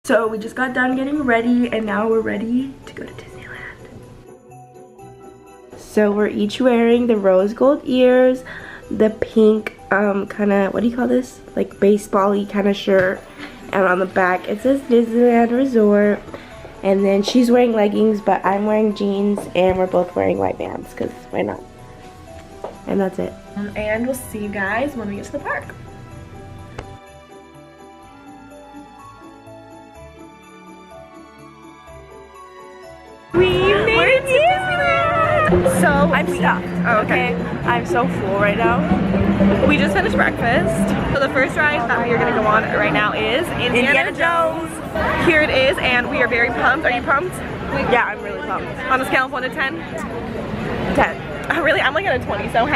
So we just got done getting ready and now we're ready to go to Disneyland. So we're each wearing the rose gold ears, the pink kind of, what do you call this? Like baseball-y kind of shirt. And on the back it says Disneyland Resort. And then she's wearing leggings, but I'm wearing jeans, and we're both wearing white bands because why not? And that's it. And we'll see you guys when we get to the park. We made it to Disneyland! So I'm stuffed. Oh, okay. I'm so full right now. We just finished breakfast. So the first ride that we are going to go on right now is Indiana Jones. Here it is, and we are very pumped. Are you pumped? Yeah, I'm really pumped. On a scale of 1 to 10? 10. Oh, really? I'm like at a 20, so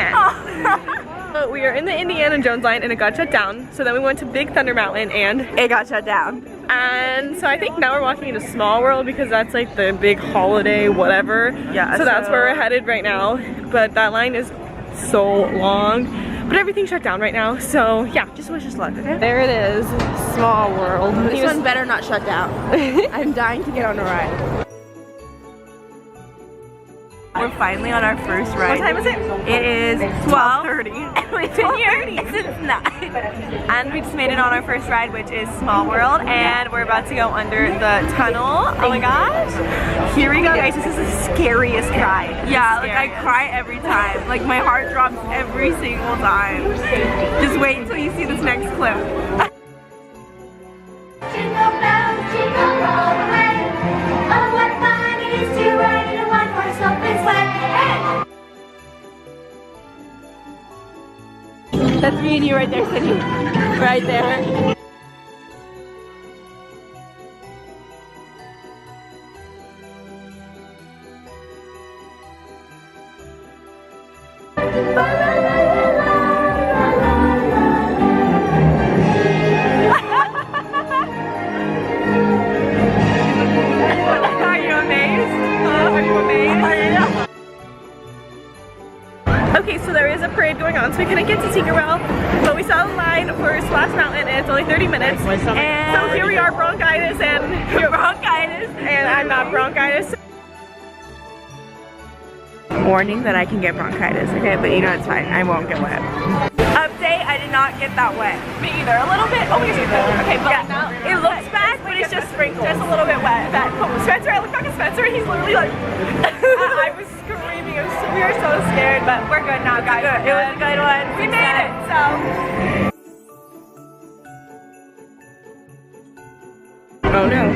So we are in the Indiana Jones line and it got shut down. So then we went to Big Thunder Mountain and it got shut down. And so I think now we're walking into Small World because that's like the big holiday whatever. Yeah. So that's where we're headed right now. But that line is so long. But everything's shut down right now. So yeah, just wish us luck, okay? There it is, Small World. This one better not shut down. I'm dying to get on a ride. We're finally on our first ride. What time is it? It is 12:30. And we've been here since 9. And we just made it on our first ride, which is Small World. And we're about to go under the tunnel. Oh my gosh. Here we go, guys. This is the scariest ride. Yeah, like I cry every time. Like my heart drops every single time. Just wait until you see this next clip. Jingle bells, jingle all the way. Oh, what fun it is to ride in a one-horse open sleigh. That's me and you right there, Cindy. Right there. Are you amazed? Are you amazed? Okay, so there is a parade going on, so we couldn't get to Tinkerbell, but we saw the line for Splash Mountain, and it's only 30 minutes. And so here we are, bronchitis, and I'm not bronchitis. Warning that I can get bronchitis, okay? But you know it's fine. I won't get wet. Update, I did not get that wet. Me either, a little bit. Oh, okay, but Yeah, now it looks bad, but it's just sprinkled. just a little bit wet. Spencer, I look back at Spencer, and he's literally like, I was screaming. We were so scared, but we're good now, guys. It was a good one. We made it, so. Oh no.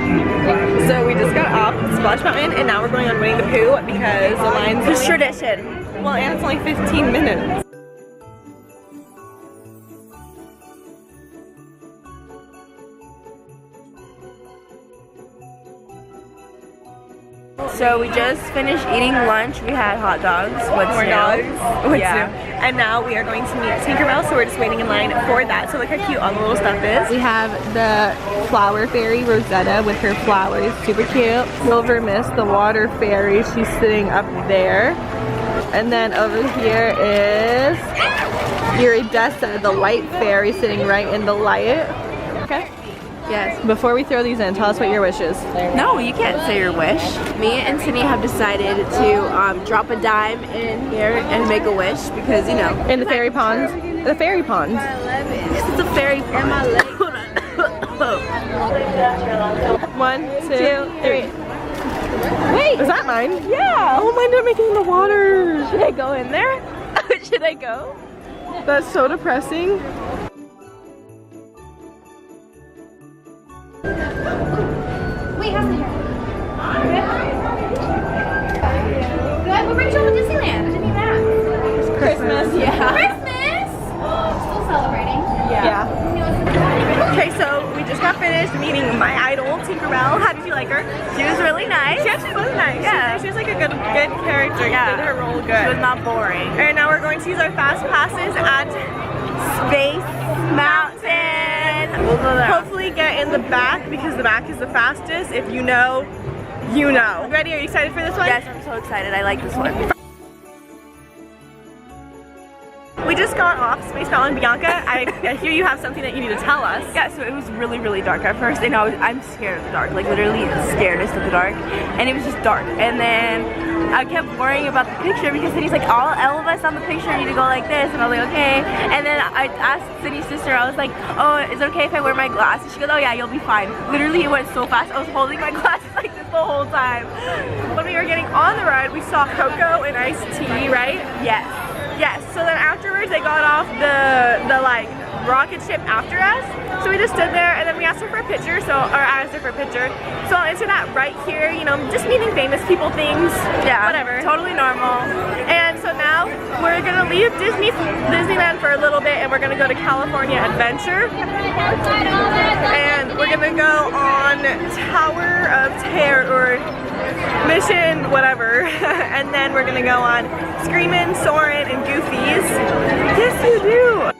So we just got off Splash Mountain and now we're going on Winnie the Pooh because the line's It's tradition. well, and it's only 15 minutes. So we just finished eating lunch. We had hot dogs. What's More new? dogs. What's Yeah. new? And now we are going to meet Tinkerbell, so we're just waiting in line for that. So look how cute all the little stuff is. We have the flower fairy Rosetta with her flowers, super cute. Silver Mist, the water fairy, she's sitting up there. And then over here is Iridessa, the light fairy, sitting right in the light. Okay. Yes. Before we throw these in, tell us what your wish is. No, you can't say your wish. Me and Cindy have decided to drop a dime in here and make a wish because, you know. In the fairy pond. The fairy pond. It's a fairy pond. 1, 2, 3. Wait! Is that mine? Yeah! Oh, mine are making the water! Should I go in there? Should I go? That's so depressing. Wait, how's the hair? Good. What brings you to Disneyland? I didn't even ask. Christmas. Yeah. Christmas! Still celebrating. Yeah. Okay, so we just got finished meeting my idol, Tinkerbell. How did you like her? She was really nice. She actually was nice. Yeah. She was like a good character. Yeah. Did her role She good. was not boring. And now we're going to use our fast passes at Space Mountain. in the back because the back is the fastest. If you know, you know. Ready? Are you excited for this one? Yes, I'm so excited. I like this one. We just got off Space Mountain. Bianca, I hear you have something that you need to tell us. Yeah, so it was really, really dark at first, and I'm scared of the dark, like literally scaredest of the dark, and it was just dark. And then I kept worrying about the picture because then he's like, all of us on the picture need to go like this, and I was like, okay. And then I asked Cindy's sister, I was like, oh, is it okay if I wear my glasses? She goes, oh yeah, you'll be fine. Literally, it went so fast. I was holding my glasses like this the whole time. When we were getting on the ride, we saw cocoa and iced tea, right? Yes. Yes, so then afterwards they got off the like rocket ship after us. So we just stood there and then we asked her for a picture, I asked her for a picture. So I'll answer that right here, you know, just meeting famous people things. Yeah, whatever. Totally normal. And so now we're gonna leave Disneyland for a little bit and we're gonna go to California Adventure. And we're gonna go on Tower of Terror or Mission whatever. And then we're gonna go on Screamin', Soarin', and Goofy's. Yes, you do!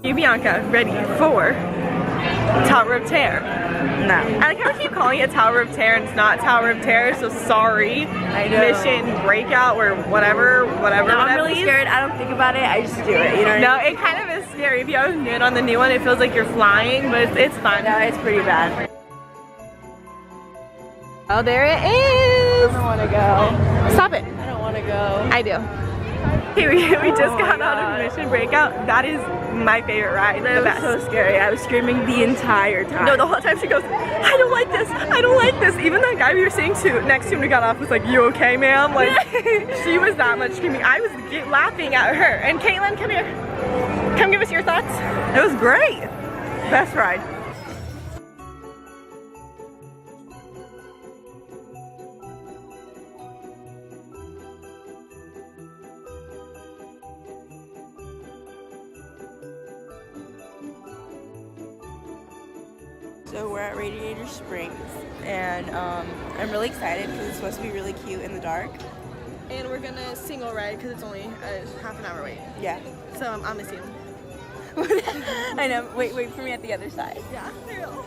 You, Bianca, ready for Tower of Terror? No. I like how I keep calling it Tower of Terror and it's not Tower of Terror, so sorry. I know. Mission Breakout or whatever. No, I'm really scared. I don't think about it. I just do it. You know what I mean? No, it kind of is scary. If you always knew it on the new one, it feels like you're flying, but it's fun. No, it's pretty bad. Oh, there it is. I don't want to go. Stop it. I don't want to go. I do. Okay, we just got out of Mission Breakout. That is my favorite ride. That was so scary. I was screaming the entire time. No, the whole time she goes, I don't like this. I don't like this. Even that guy we were sitting next to when we got off was like, you okay, ma'am? Like, she was that much screaming. I was laughing at her. And Caitlin, come here. Come give us your thoughts. It was great. Best ride. So we're at Radiator Springs, and I'm really excited because it's supposed to be really cute in the dark. And we're gonna single ride because it's only a half an hour wait. Yeah. So I'm missing him. I know. Wait for me at the other side. Yeah, there you go.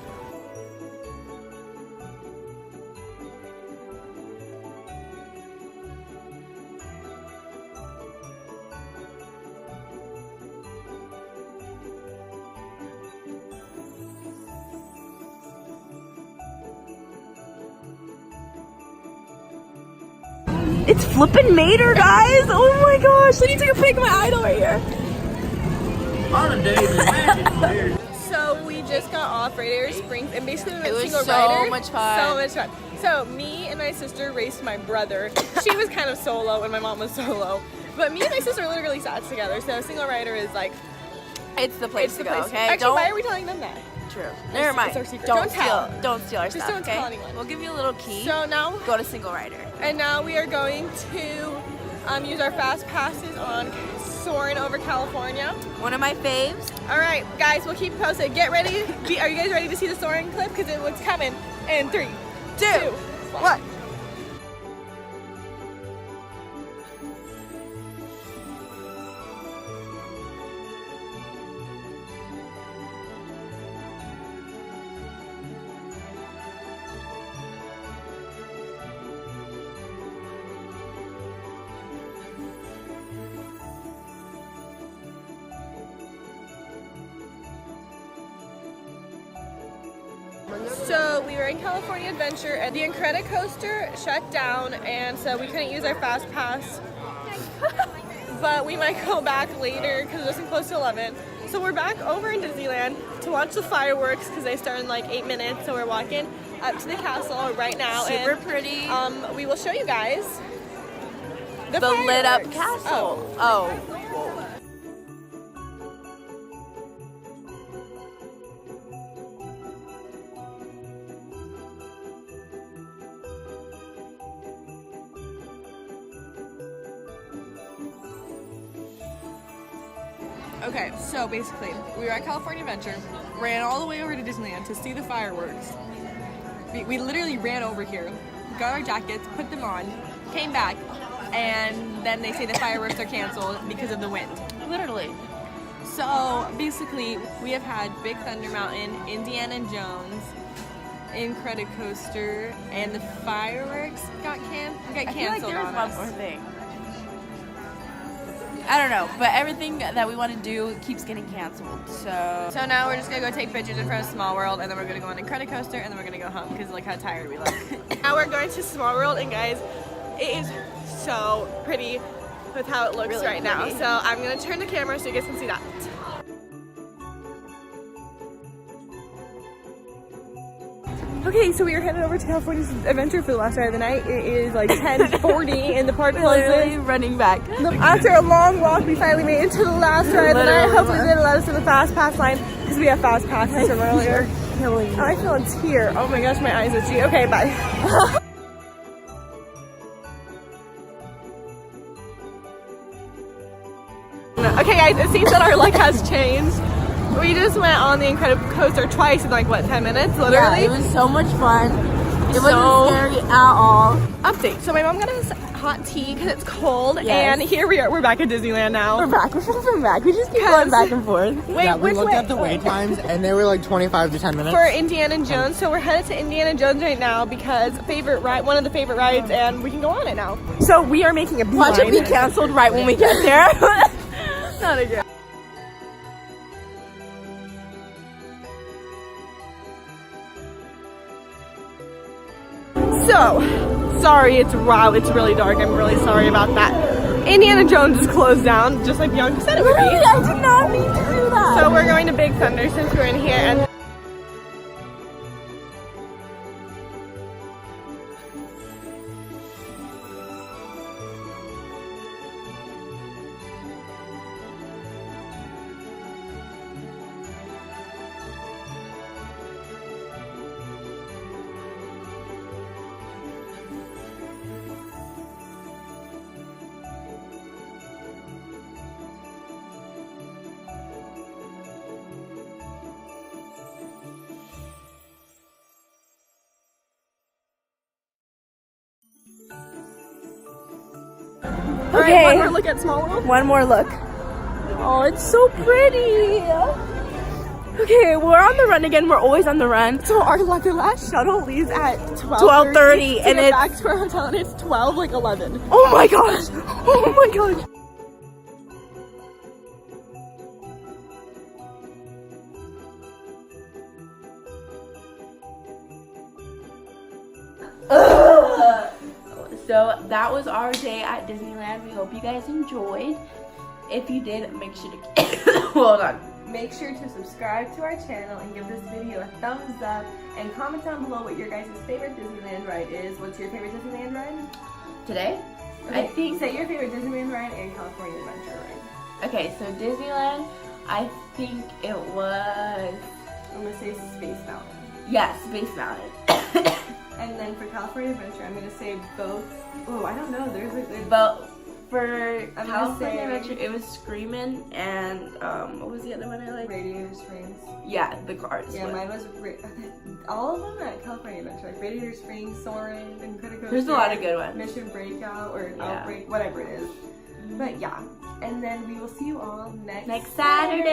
It's flippin' Mater, guys! Oh my gosh! I need to take a pic of my idol right here. So we just got off Radiator Springs and basically we went It was single so rider. much fun. So much fun. So me and my sister raced my brother. She was kind of solo and my mom was solo. But me and my sister literally sat together. So single rider is like, It's the place it's to the go, place. okay? Actually, why are we telling them that? True. Never mind. It's our secret. Don't Don't tell. Don't steal our Just stuff, don't okay? tell anyone. We'll give you a little key. So now, Go to Single Rider. and now we are going to use our fast passes on Soarin' over California. One of my faves. All right, guys, we'll keep you posted. Get ready. Are you guys ready to see the Soarin' clip? Because it's coming in 3, 2, 1. So we were in California Adventure and the Incredicoaster shut down, and so we couldn't use our fast pass. But we might go back later because it wasn't close to 11. So we're back over in Disneyland to watch the fireworks because they start in like 8 minutes. So we're walking up to the castle right now. Super pretty. We will show you guys the lit up fireworks. castle. Oh. Okay, so basically, we were at California Adventure, ran all the way over to Disneyland to see the fireworks. We literally ran over here, got our jackets, put them on, came back, and then they say the fireworks are canceled because of the wind. Literally. So basically, we have had Big Thunder Mountain, Indiana Jones, Incredicoaster, and the fireworks got canceled. I feel like there was on one us. more thing. I don't know, but everything that we want to do keeps getting canceled. So now we're just gonna go take pictures in front of Small World, and then we're gonna go on Incredicoaster, and then we're gonna go home because look how tired we look. Now we're going to Small World, and guys, it is so pretty with how it looks Really right now. pretty. So I'm gonna turn the camera so you guys can see that. Okay, so we are headed over to California's Adventure for the last ride of the night. It is like 10:40 and the park literally closes. running back. After a long walk, we finally made it to the last ride of the night. Literally. Hopefully they let us in the fast pass line because we have fast passes from earlier. Killing me. I feel a tear. Oh my gosh, my eyes are itchy. Okay, bye. Okay guys, it seems that our luck has changed. We just went on the Incredicoaster twice in like what, 10 minutes, literally? Yeah, it was so much fun. It So- wasn't scary at all. Update. So my mom got us hot tea because it's cold, Yes. and here we are. We're back at Disneyland now. We're back. We're back. We just keep going back and forth. Wait, Yeah, we which looked way? at the wait times and they were like 25 to 10 minutes. For Indiana Jones, so we're headed to Indiana Jones right now because one of the favorite rides, and we can go on it now. So we are making a Watch it be beeline. canceled right when we get there. Not again. So, sorry, it's really dark. I'm really sorry about that. Indiana Jones is closed down, just like Bianca said it would Literally, be. I did not mean to do that. So we're going to Big Thunder since we're in here, and Okay. Alright, one more look at Small World. One more look. Oh, it's so pretty. Okay, we're on the run again. We're always on the run. So our last shuttle leaves at 12:30, and and it's- back to our hotel, and it's 11. Oh my gosh. Oh my gosh. So that was our day at Disneyland. We hope you guys enjoyed. If you did, make sure to hold on. Make sure to subscribe to our channel and give this video a thumbs up, and comment down below what your guys' favorite Disneyland ride is. What's your favorite Disneyland ride? Today, I think. Say your favorite Disneyland ride and California Adventure ride. Okay, so Disneyland, I think it was. I'm gonna say Space Mountain. Yes, Space Mountain. And then for California Adventure, I'm gonna say both. Oh, I don't know. There's But for gonna California say- Adventure, it was Screamin' and what was the other one I liked? Radiator Springs. Yeah, the cars. Yeah, mine was all of them at California Adventure, like Radiator Springs, Soarin', Incredicoaster. There's a lot of good ones. Mission Breakout or Yeah. Outbreak, whatever it is. But yeah, and then we will see you all next Next Saturday.